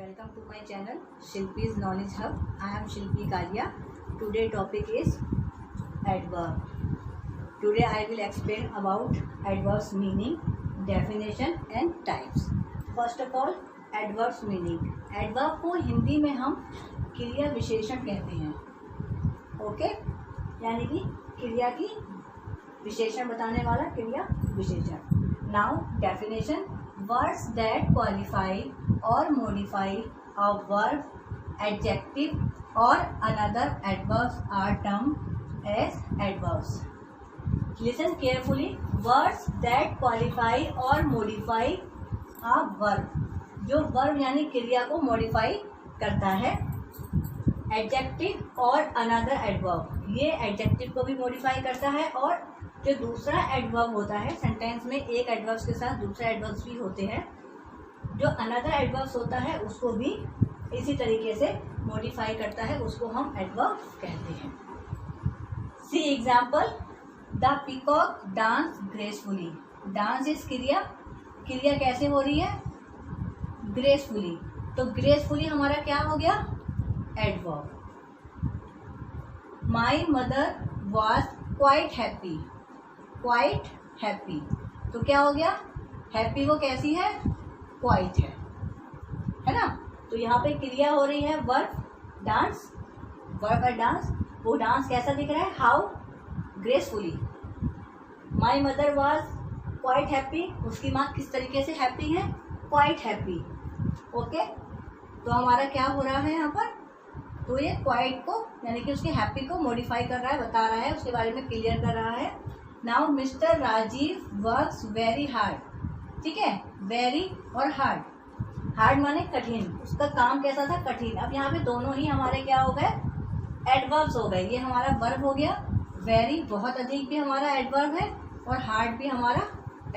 Welcome to my channel Shilpi's Knowledge Hub. I am Shilpi Kalia. Today topic is adverb. Today I will explain about adverbs meaning, definition and types. First of all, adverbs meaning. Adverb को हिंदी में हम क्रिया विशेषण कहते हैं. Okay, यानी कि क्रिया की विशेषण बताने वाला क्रिया विशेषण. Now definition. Words that qualify or modify a verb, adjective or another adverbs are termed as adverbs. Listen carefully. Words that qualify or modify a verb. जो verb यानी क्रिया को modify करता है. Adjective और another adverb. ये adjective को भी modify करता है और जो दूसरा एडवर्ब होता है, सेंटेंस में एक एडवर्ब्स के साथ दूसरा एडवर्ब्स भी होते हैं, जो अनदर एडवर्ब्स होता है उसको भी इसी तरीके से मॉडिफाई करता है, उसको हम एडवर्ब कहते हैं. See example. The peacock dance gracefully. Dance is क्रिया. क्रिया कैसे हो रही है? ग्रेसफुली. तो ग्रेसफुली हमारा क्या हो गया? Adverb. My mother was quite happy. Quite happy. तो क्या हो गया? हैप्पी वो कैसी है? क्वाइट है ना. तो यहाँ पे क्रिया हो रही है वर्ब डांस. वर्ब है डांस. वो डांस कैसा दिख रहा है? How gracefully. My mother was quite happy. उसकी माँ किस तरीके से हैप्पी है? Quite happy. ओके, तो हमारा क्या हो रहा है यहाँ पर? तो ये क्वाइट को यानी कि उसके हैप्पी को मॉडिफाई कर रहा है, बता रहा है, उसके बारे में क्लियर कर रहा है. Now mister Rajeev works very hard. ठीक है, वेरी और हार्ड. हार्ड माने कठिन. उसका काम कैसा था? कठिन. अब यहाँ पे दोनों ही हमारे क्या हो गए? एडवर्ब्स हो गए. ये हमारा वर्ब हो गया. वेरी बहुत अधिक भी हमारा एडवर्ब है और हार्ड भी हमारा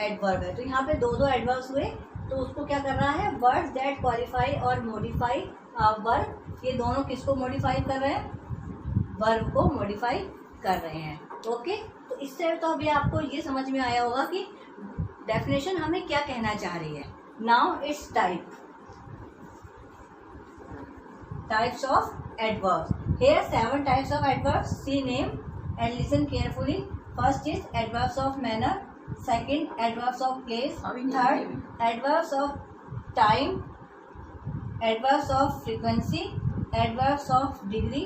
एडवर्ब है. तो यहाँ पे दो दो एडवर्ब्स हुए. तो उसको क्या कर रहा है? वर्ड्स दैट क्वालिफाई और मॉडिफाई वर्ब. ये दोनों किसको मॉडिफाई कर रहे हैं? वर्ब को मॉडिफाई कर रहे हैं. ओके, तो इससे तो अभी आपको ये समझ में आया होगा कि डेफिनेशन हमें क्या कहना चाह रही है. Now it's types of adverbs. Here 7 types of adverbs. See name and listen carefully. First is adverbs of manner. Second adverbs of place. Third adverbs of time. Adverbs of frequency. Adverbs of degree.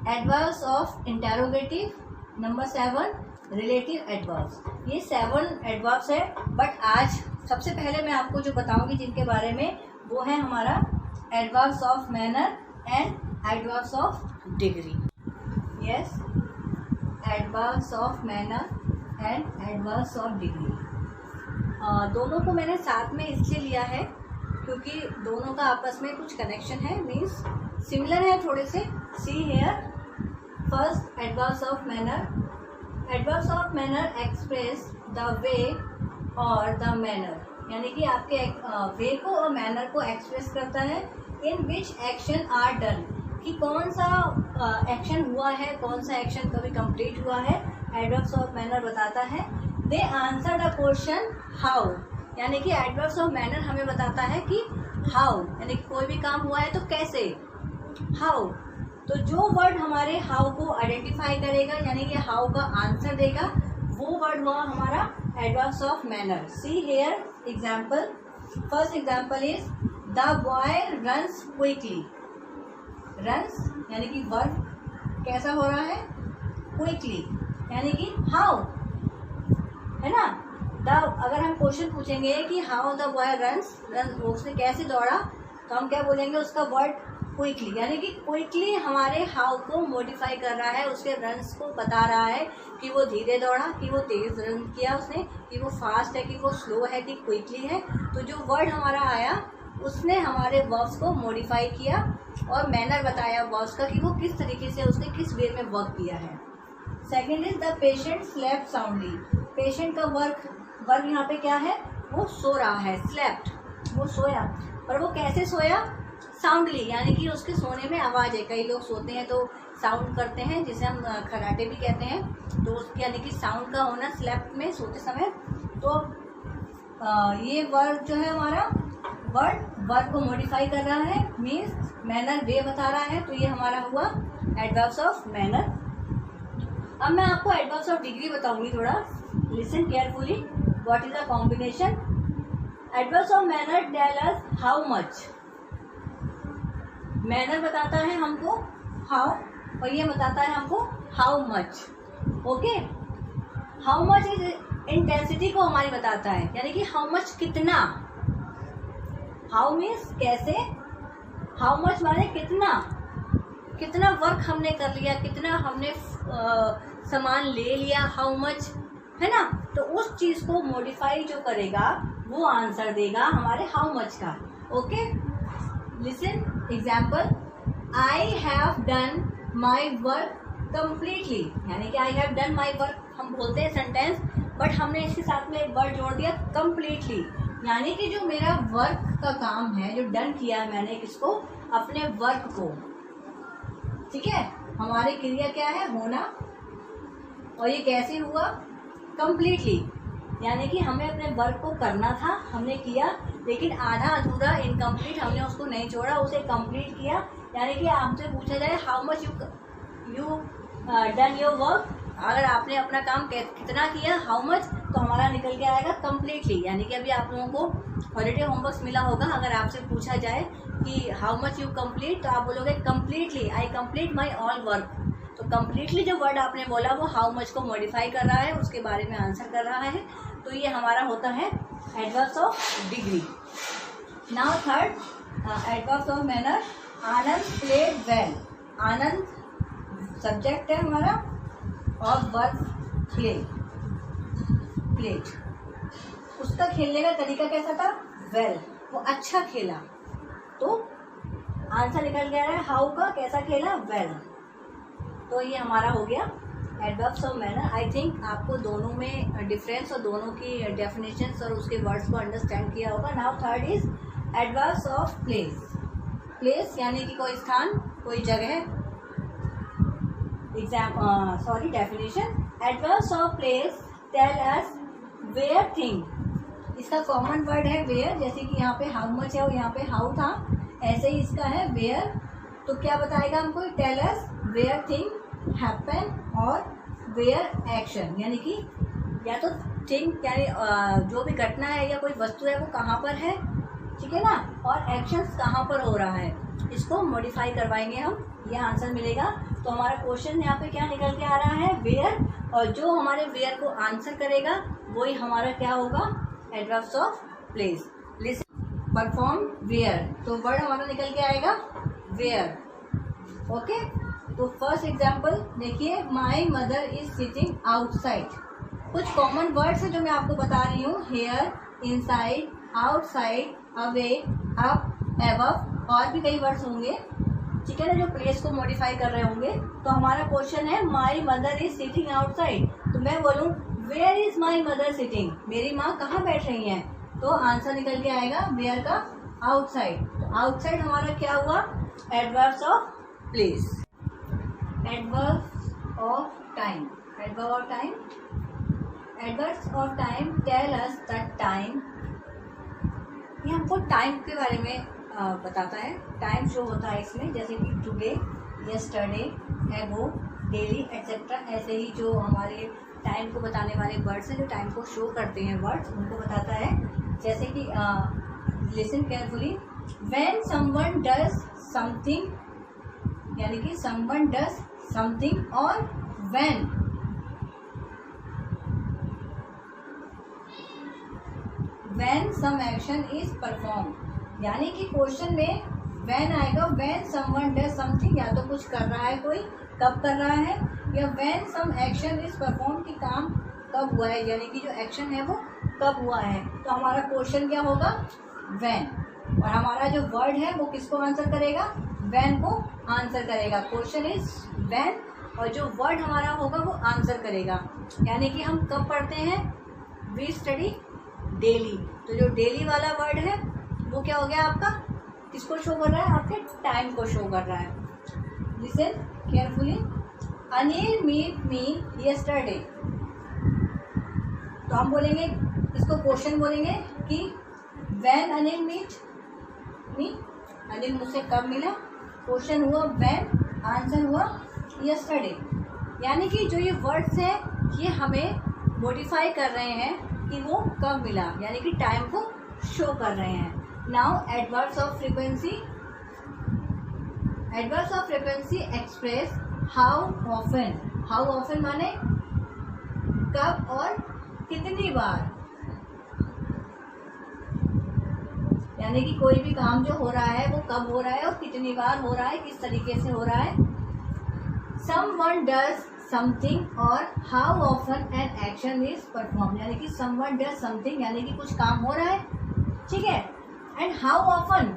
Adverbs of interrogative. Number 7 relative adverbs. ये 7 adverbs है. But आज सबसे पहले मैं आपको जो बताऊंगी जिनके बारे में, वो है हमारा adverbs of manner and adverbs of degree. Yes, adverbs of manner and adverbs of degree. दोनों को मैंने साथ में इसलिए लिया है क्योंकि दोनों का आपस में कुछ कनेक्शन है, मीन्स सिमिलर है थोड़े से. See here. First adverbs of manner. Adverbs of manner express the way और द मैनर, यानी कि आपके वे को और मैनर को एक्सप्रेस करता है. इन विच एक्शन आर डन, कि कौन सा एक्शन हुआ है, कौन सा एक्शन कभी कंप्लीट हुआ है, एडवर्ब्स ऑफ मैनर बताता है. दे आंसर द क्वेश्चन हाउ, यानी कि एडवर्ब्स ऑफ मैनर हमें बताता है कि हाउ, यानी कि कोई भी काम हुआ है तो कैसे, हाउ. तो जो वर्ड हमारे हाउ को आइडेंटिफाई करेगा, यानी कि हाउ का आंसर देगा, वो वर्ड हुआ हमारा adverbs of manner. See here example. First example is the boy runs quickly. Runs यानी कि वर्ब कैसा हो रहा है? क्विकली, यानी कि हाउ, है ना. अगर हम क्वेश्चन पूछेंगे कि हाउ द बॉय रन्स, उसने कैसे दौड़ा, तो हम क्या बोलेंगे? उसका वर्ड क्विकली, यानी कि क्विकली हमारे हाउ को मॉडिफाई कर रहा है, उसके रन्स को बता रहा है कि वो धीरे दौड़ा, कि वो तेज रन किया उसने, कि वो फास्ट है, कि वो स्लो है, कि क्विकली है. तो जो वर्ड हमारा आया उसने हमारे वर्ब्स को मॉडिफाई किया और मैनर बताया वर्ब्स का कि वो किस तरीके से उसने किस वे में वर्क किया है. Second is the patient slept soundly. Patient का वर्ब यहाँ पे क्या है? वो सो रहा है. स्लेप्ट, वो सोया. पर वो कैसे सोया? साउंडली, यानी कि उसके सोने में आवाज़ है. कई लोग सोते हैं तो साउंड करते हैं, जिसे हम खराटे भी कहते हैं. तो उसके यानी कि साउंड का होना स्लेप्ट में, सोते समय. तो ये वर्ड जो है हमारा वर्ड वर्ब को मॉडिफाई कर रहा है, मीन्स मैनर वे बता रहा है, तो ये हमारा हुआ एडवर्ब्स ऑफ मैनर। अब मैं आपको एडवर्ब्स ऑफ डिग्री बताऊंगी थोड़ा, listen carefully. What is the combination? Adverbs of manner tell us how much. Manner बताता है हमको हाउ, और ये बताता है हमको how much. Okay, how much is intensity को हमारी बताता है, यानी कि हाउ मच कितना। हाउ मीन्स कैसे, हाउ मच माने कितना, कितना वर्क हमने कर लिया, कितना हमने सामान ले लिया, हाउ मच, है ना। तो उस चीज को मॉडिफाई जो करेगा वो आंसर देगा हमारे हाउ मच का। Okay, listen example, I have done my work completely, यानी कि I have done my work हम बोलते हैं सेंटेंस, बट हमने इसके साथ में एक वर्ड जोड़ दिया कंप्लीटली, यानी कि जो मेरा वर्क का काम है, जो डन किया है मैंने किसको, अपने वर्क को। ठीक है, हमारी क्रिया क्या है, होना, और ये कैसे हुआ, कंप्लीटली, यानी कि हमें अपने वर्क को करना था, हमने किया, लेकिन आधा अधूरा इनकम्प्लीट हमने उसको नहीं छोड़ा, उसे कंप्लीट किया। यानी कि आपसे पूछा जाए how much you done your work, अगर आपने अपना काम कितना किया, हाउ मच, तो हमारा निकल के आएगा कंप्लीटली। यानी कि अभी आप लोगों को हॉलीडे होमवर्क मिला होगा, अगर आपसे पूछा जाए कि हाउ मच यू कंप्लीट, तो आप बोलोगे completely, I complete my all work. तो कंप्लीटली जो वर्ड आपने बोला वो हाउ मच को मॉडिफाई कर रहा है, उसके बारे में आंसर कर रहा है, तो ये हमारा होता है adverbs of degree. Now third adverbs of manner, Anand played well. Anand subject है हमारा और वर्ब प्ले, प्लेड, उसका खेलने का तरीका कैसा था, वेल, वो अच्छा खेला, तो आंसर निकल गया है हाउ का, कैसा खेला, वेल। तो ये हमारा हो गया adverbs of manner. I think आपको दोनों में डिफरेंस और दोनों की डेफिनेशंस और उसके वर्ड्स को अंडरस्टैंड किया होगा। Now third is adverbs of place. Place यानी कि कोई स्थान, कोई जगह। Definition, adverbs of place tell us where thing. इसका कॉमन वर्ड है वेयर, जैसे कि यहाँ पे हाउ मच है और यहाँ पे हाउ था, ऐसे ही इसका है वेयर। तो क्या बताएगा हमको, tell us where thing happen और वेयर एक्शन, यानी कि या तो थिंग यानी जो भी घटना है या कोई वस्तु है वो कहाँ पर है, ठीक है ना, और एक्शंस कहाँ पर हो रहा है, इसको मॉडिफाई करवाएंगे हम, ये आंसर मिलेगा। तो हमारा क्वेश्चन यहाँ पे क्या निकल के आ रहा है, वेयर, और जो हमारे वेयर को आंसर करेगा वही हमारा क्या होगा, adverbs of place. Listen, perform, where, तो वर्ड हमारा निकल के आएगा वेयर। ओके, तो फर्स्ट एग्जाम्पल देखिए, my mother is sitting outside. कुछ कॉमन वर्ड्स है जो मैं आपको बता रही हूँ, here, inside, outside, away, up, above, और भी कई वर्ड्स होंगे, ठीक है ना, जो प्लेस को मॉडिफाई कर रहे होंगे। तो हमारा क्वेश्चन है my mother is sitting outside, तो मैं बोलूँ where is my mother sitting, मेरी माँ कहाँ बैठ रही है, तो आंसर निकल के आएगा वेयर का आउटसाइड। तो आउटसाइड हमारा क्या हुआ, adverbs of place. Adverbs of time, adverb of time, adverbs of time tell us the time, ये हमको टाइम के बारे में बताता है। टाइम शो होता है इसमें, जैसे कि टुडे, यस्टरडे, एगो, डेली एटसेट्रा, ऐसे ही जो हमारे टाइम को बताने वाले वर्ड्स हैं, जो टाइम को शो करते हैं वर्ड्स, उनको बताता है। जैसे कि listen carefully, when someone does something, यानी कि समवन डज समथिंग, और when some action is perform, यानी कि क्वेश्चन में व्हेन आएगा, व्हेन समवन डज समथिंग, या तो कुछ कर रहा है कोई, कब कर रहा है, या when some action is perform, कि काम कब हुआ है, यानी कि जो एक्शन है वो कब हुआ है। तो हमारा क्वेश्चन क्या होगा, व्हेन, और हमारा जो वर्ड है वो किसको आंसर करेगा, व्हेन को आंसर करेगा। क्वेश्चन इज व्हेन, और जो वर्ड हमारा होगा वो आंसर करेगा। यानी कि हम कब पढ़ते हैं, वी स्टडी डेली, तो जो डेली वाला वर्ड है वो क्या हो गया आपका, किसको शो कर रहा है, आपके टाइम को शो कर रहा है। Listen carefully, Anil meet me yesterday, तो हम बोलेंगे इसको क्वेश्चन बोलेंगे कि when Anil meet me, Anil मुझसे कब मिला। क्वेश्चन हुआ व्हेन, आंसर हुआ यस्टरडे। यानी कि जो ये वर्ड्स हैं ये हमें मॉडिफाई कर रहे हैं कि वो कब मिला, यानी कि टाइम को शो कर रहे हैं। Now adverbs of frequency. Adverbs of frequency express how often. How often माने कब और कितनी बार, यानी कि कोई भी काम जो हो रहा है वो कब हो रहा है और कितनी बार हो रहा है, किस तरीके से हो रहा है। Someone does something और how often an action is performed, यानी कि someone does something यानी कि कुछ काम हो रहा है, ठीक है। and how often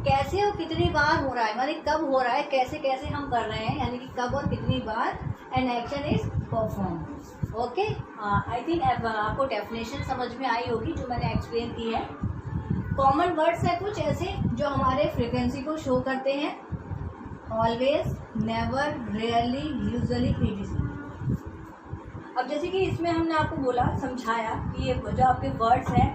कैसे और कितनी बार हो रहा है, यानी कब हो रहा है, कैसे कैसे हम कर रहे हैं, यानी कि कब और कितनी बार an action is performed। Okay, I think आपको डेफिनेशन समझ में आई होगी जो मैंने एक्सप्लेन की है। कॉमन वर्ड्स है कुछ ऐसे जो हमारे फ्रीक्वेंसी को शो करते हैं। Always, never, rarely, usually, etc. अब जैसे कि इसमें हमने आपको बोला, समझाया कि ये जो आपके वर्ड्स हैं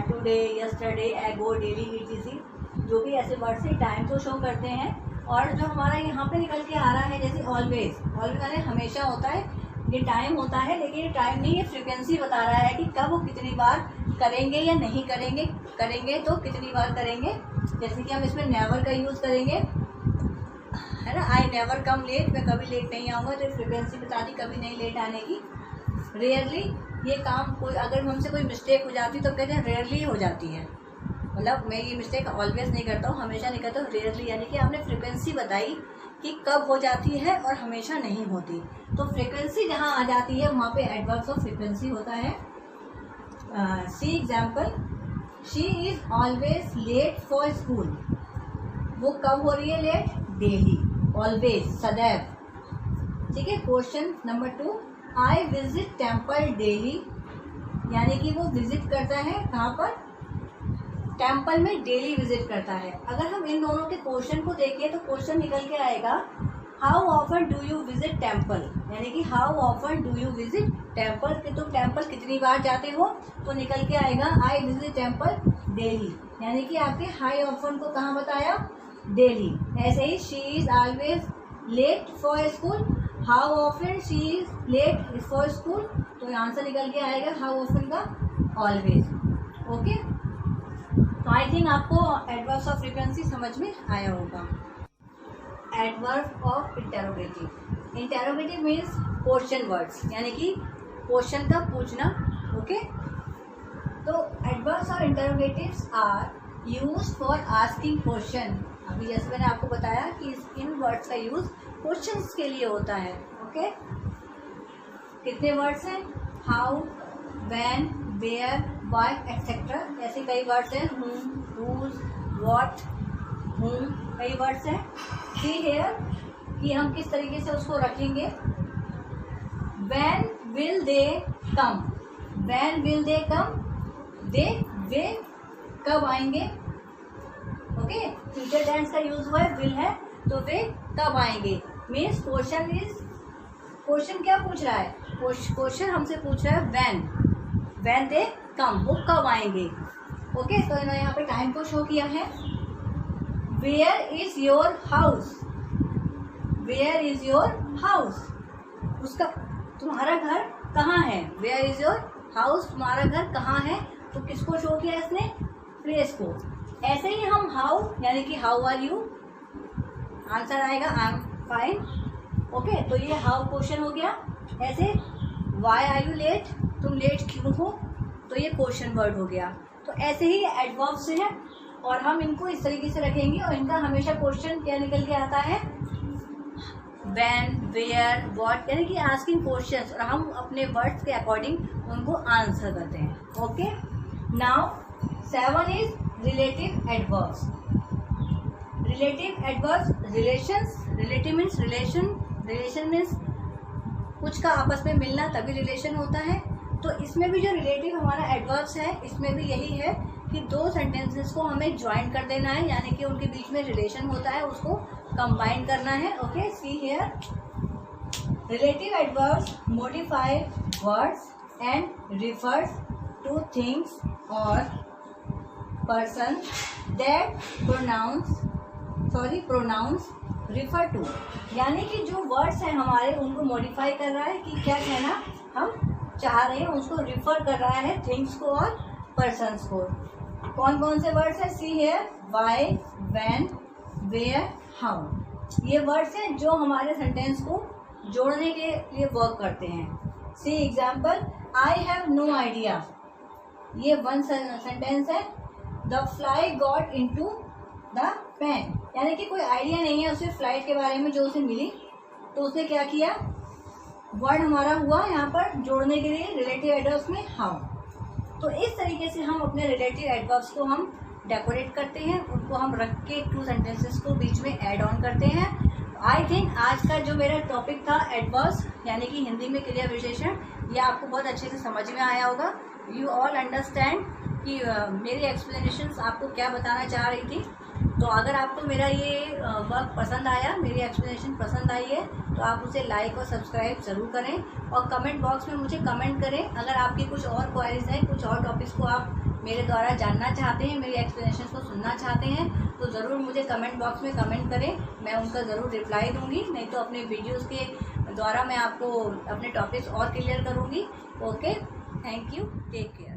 टुडे, यस्टरडे, एगो, डेली, ईटीसी, जो भी ऐसे वर्ड्स हैं टाइम को शो करते हैं। और जो हमारा यहाँ पे निकल के आ रहा है जैसे ऑलवेज, ऑलवेज यानी हमेशा होता है, ये टाइम होता है, लेकिन ये टाइम नहीं, ये फ्रीक्वेंसी बता रहा है कि कब वो कितनी बार करेंगे या नहीं करेंगे, करेंगे तो कितनी बार करेंगे। जैसे कि हम इसमें नेवर का यूज़ करेंगे, है ना, आई नेवर कम लेट, मैं कभी लेट नहीं आऊँगा, तो फ्रीक्वेंसी बता दी कभी नहीं लेट आने की। रेयरली, ये काम कोई अगर हमसे कोई मिस्टेक हो जाती तो कहते हैं रेयरली हो जाती है, मतलब मैं ये मिस्टेक ऑलवेज नहीं करता हूँ, हमेशा नहीं करता हूँ, रेयरली, यानी कि आपने फ्रीक्वेंसी बताई कि कब हो जाती है और हमेशा नहीं होती। तो फ्रीक्वेंसी जहाँ आ जाती है वहाँ पे एडवर्ब्स ऑफ फ्रीक्वेंसी होता है। See example, she is always late for school. वो कब हो रही है लेट, डेली, ऑलवेज, सदैव, ठीक है। Question number 2, I visit temple daily, यानी कि वो विजिट करता है कहाँ पर, टेम्पल में डेली विजिट करता है। अगर हम इन दोनों के क्वेश्चन को देखें तो क्वेश्चन निकल के आएगा how often do you visit temple, यानी कि how often do you visit temple, कि तुम टेम्पल कितनी बार जाते हो, तो निकल के आएगा आई विजिट टेम्पल डेली, यानी कि आपके हाई ऑफन को कहाँ बताया, डेली। ऐसे ही she is always late for school, how often she is late for school, तो आंसर निकल के आएगा हाउ ऑफन का ऑलवेज। ओके, तो आई थिंक आपको एडवर्ब्स ऑफ फ्रीक्वेंसी समझ में आया होगा। Adverb of interrogative. Interrogative means question words, यानी कि क्वेश्चन का पूछना। ओके, तो एडवर्ब्स और interrogatives are used for asking question. अभी जैसे मैंने आपको बताया कि इन वर्ड्स का यूज क्वेश्चंस के लिए होता है। ओके, कितने वर्ड्स हैं, how, when, where, why, etcetera, ऐसे कई वर्ड्स हैं, whom, whose, what, whom, कई वर्ड्स हैं। See here कि हम किस तरीके से उसको रखेंगे। When will they come? When will they come? वे कब आएंगे। ओके, फ्यूचर टेंस का यूज हुआ है, विल है, तो वे कब आएंगे। मीन्स क्वेश्चन इज, क्वेश्चन क्या पूछ रहा है, क्वेश्चन हमसे पूछ रहा है when they come, वो कब आएंगे। ओके, तो इन्होंने यहाँ पे टाइम को शो किया है। Where is your house? Where is your house? उसका, तुम्हारा घर कहाँ है। Where is your house? तुम्हारा घर कहाँ है, तो किसको शो किया इसने, प्लेस को। ऐसे ही हम हाउ, यानी कि हाउ आर यू, आंसर आएगा आई एम फाइन। ओके, तो ये हाउ क्वेश्चन हो गया। ऐसे वाई आर यू लेट, तुम लेट क्यों हो, तो ये क्वेश्चन वर्ड हो गया। तो ऐसे ही एडवर्ब्स हैं और हम इनको इस तरीके से रखेंगे और इनका हमेशा क्वेश्चन क्या निकल के आता है, व्हेन, वेयर, व्हाट, यानी कि आस्किंग क्वेश्चंस, और हम अपने वर्ड्स के अकॉर्डिंग उनको आंसर करते हैं। Okay, now 7 is relative adverbs. Relative adverbs, relations, relative means relation, relation means कुछ का आपस में मिलना, तभी रिलेशन होता है। तो इसमें भी जो रिलेटिव हमारा एडवर्ब्स है, इसमें भी यही है कि दो सेंटेंसेस को हमें ज्वाइन कर देना है, यानी कि उनके बीच में रिलेशन होता है, उसको कंबाइन करना है। Okay, see here, relative adverbs modify words and refers two things और person that pronouns refer to, यानी कि जो वर्ड्स हैं हमारे उनको मॉडिफाई कर रहा है कि क्या कहना हम चाह रहे हैं, उसको रिफर कर रहा है थिंग्स को और पर्सन्स को। कौन कौन से वर्ड्स हैं? See here, why, when, where, how. ये वर्ड्स हैं जो हमारे सेंटेंस को जोड़ने के लिए वर्क करते हैं। See example, I have no idea, ये वन सेंटेंस है। The fly got into the pen, यानी कि कोई आइडिया नहीं है उसे फ्लाइट के बारे में जो उसे मिली, तो उसने क्या किया, वर्ड हमारा हुआ यहाँ पर जोड़ने के लिए रिलेटिव एडवर्ब्स में हाउ। तो इस तरीके से हम अपने रिलेटिव एडवर्ब्स को हम डेकोरेट करते हैं, उनको हम रख के टू सेंटेंसेस को बीच में ऐड ऑन करते हैं। आई थिंक आज का जो मेरा टॉपिक था एडवर्ब्स यानी कि हिंदी में क्रिया विशेषण, ये आपको बहुत अच्छे से समझ में आया होगा। यू ऑल अंडरस्टैंड कि मेरी एक्सप्लेनेशंस आपको क्या बताना चाह रही थी। तो अगर आपको मेरा ये वर्क पसंद आया, मेरी एक्सप्लेनेशन पसंद आई है, तो आप उसे लाइक और सब्सक्राइब ज़रूर करें और कमेंट बॉक्स में मुझे कमेंट करें। अगर आपकी कुछ और क्वेरीज हैं, कुछ और टॉपिक्स को आप मेरे द्वारा जानना चाहते हैं, मेरी एक्सप्लेनेशन को सुनना चाहते हैं, तो ज़रूर मुझे कमेंट बॉक्स में कमेंट करें, मैं उनका ज़रूर रिप्लाई दूंगी। नहीं तो अपने वीडियोज़ के द्वारा मैं आपको अपने टॉपिक्स और क्लियर करूँगी। Okay, thank you, take care.